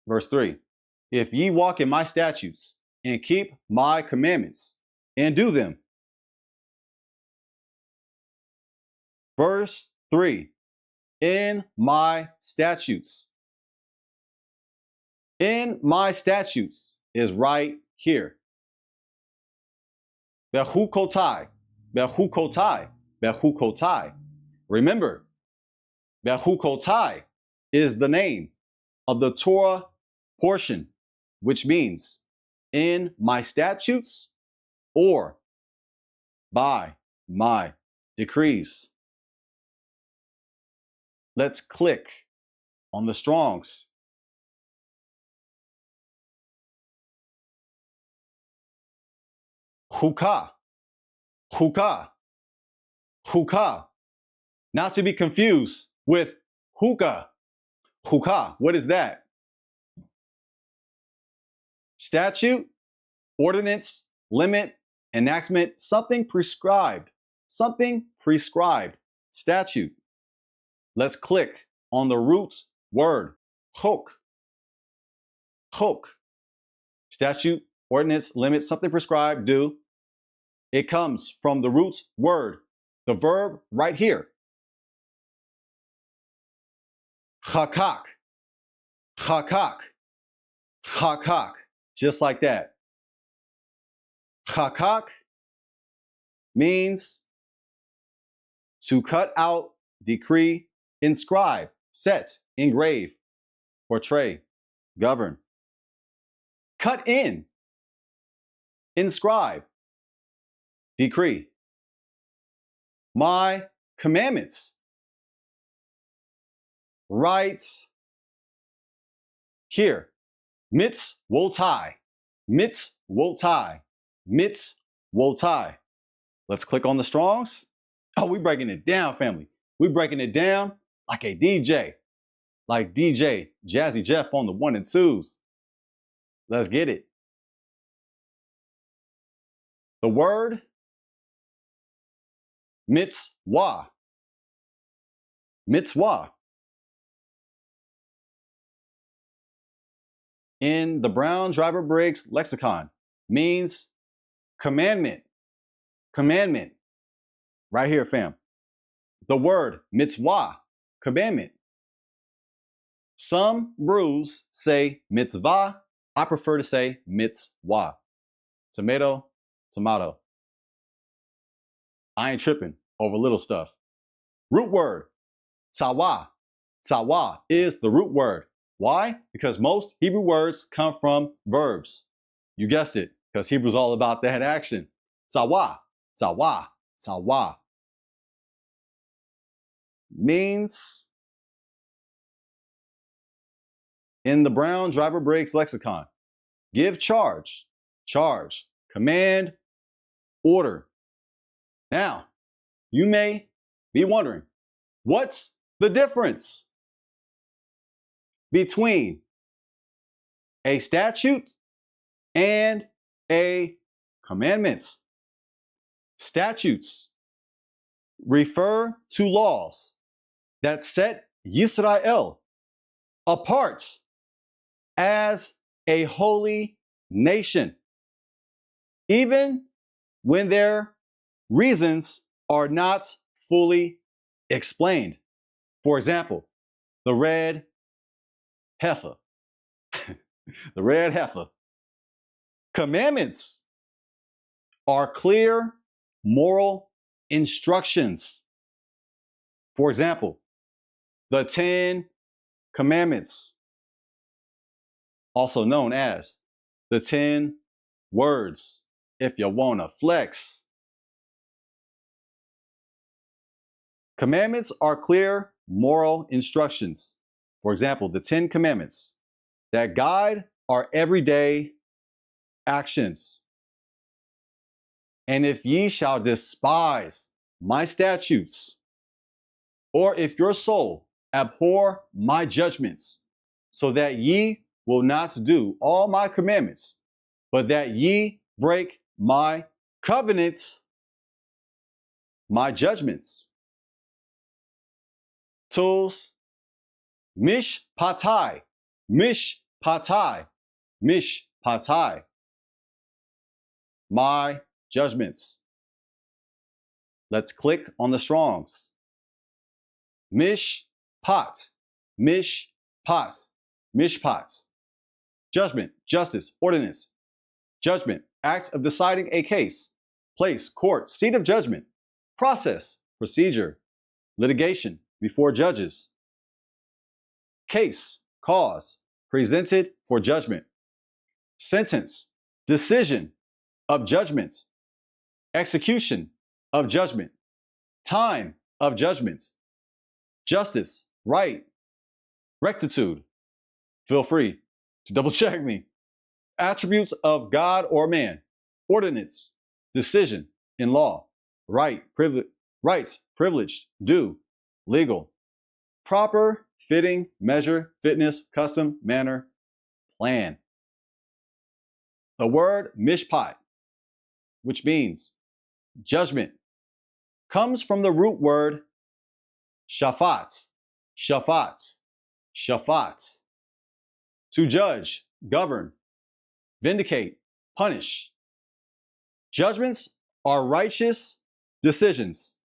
Verse 3. If ye walk in my statutes and keep my commandments and do them. Verse 3. In my statutes. In my statutes is right here. Bechukotai, bechukotai, bechukotai. Remember, bechukotai is the name of the Torah portion, which means in my statutes or by my decrees. Let's click on the Strongs. Chukah, chukah, chukah. Not to be confused with hookah. Chukah, what is that? Statute, ordinance, limit, enactment, something prescribed. Something prescribed. Statute. Let's click on the root word, chok. Chok. Statute, ordinance, limit, something prescribed, do. It comes from the root word, the verb right here. Chakak. Chakak. Chakak. Just like that. Chakak means to cut out, decree, inscribe, set, engrave, portray, govern. Cut in, inscribe, decree. My commandments. Right here. Mitzvotai. Mitzvotai. Mitzvotai. Let's click on the Strongs. Oh, we breaking it down, family. We breaking it down like a DJ. Like DJ Jazzy Jeff on the 1 and 2s. Let's get it. The word mitzvah. Mitzvah. In the Brown Driver Briggs lexicon means commandment. Commandment. Right here, fam. The word mitzvah, commandment. Some brews say mitzvah. I prefer to say mitzvah. Tomato, tomato. I ain't tripping over little stuff. Root word, tzawa. Tzawa is the root word. Why? Because most Hebrew words come from verbs. You guessed it, because Hebrew's all about that action. Tzawa, tzawa, tzawa. Means in the Brown Driver Briggs lexicon, give charge, charge, command, order. Now, you may be wondering, what's the difference between a statute and a commandments? Statutes refer to laws that set Yisrael apart as a holy nation, even when their reasons are not fully explained. For example, the red heifer. The red heifer. Commandments are clear moral instructions. For example, the 10 Commandments, also known as the 10 words, if you want to flex. Commandments are clear moral instructions. For example, the 10 Commandments that guide our everyday actions. And if ye shall despise my statutes, or if your soul abhor my judgments, so that ye will not do all my commandments, but that ye break my covenants, my judgments. Tools, mishpatai, patai, mish patai, my judgments. Let's click on the Strongs. Mish pat, mish pat, mishpat. Judgment, justice, ordinance. Judgment, act of deciding a case. Place, court, seat of judgment. Process, procedure. Litigation, before judges. Case, cause, presented for judgment. Sentence, decision of judgment. Execution of judgment. Time of judgment. Justice, right, rectitude. Feel free to double check me. Attributes of God or man. Ordinance, decision in law. Right, rights, privileged, due, legal. Proper, fitting, measure, fitness, custom, manner, plan. The word mishpat, which means judgment, comes from the root word shafat, shafat, shafat. To judge, govern, vindicate, punish. Judgments are righteous decisions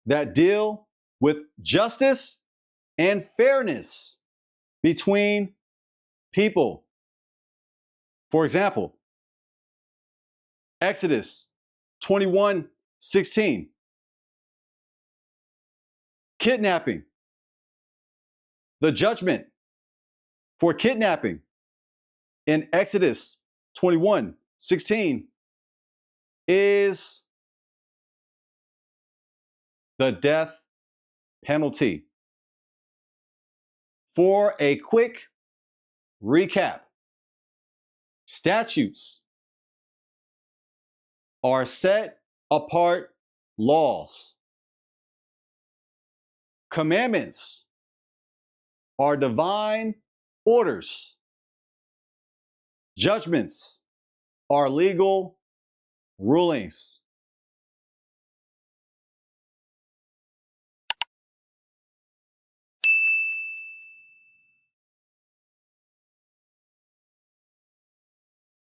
that deal with justice and fairness between people. For example, Exodus 21:16. Kidnapping. The judgment for kidnapping in Exodus 21:16 is the death penalty. For a quick recap, statutes are set apart laws. Commandments are divine orders. Judgments are legal rulings.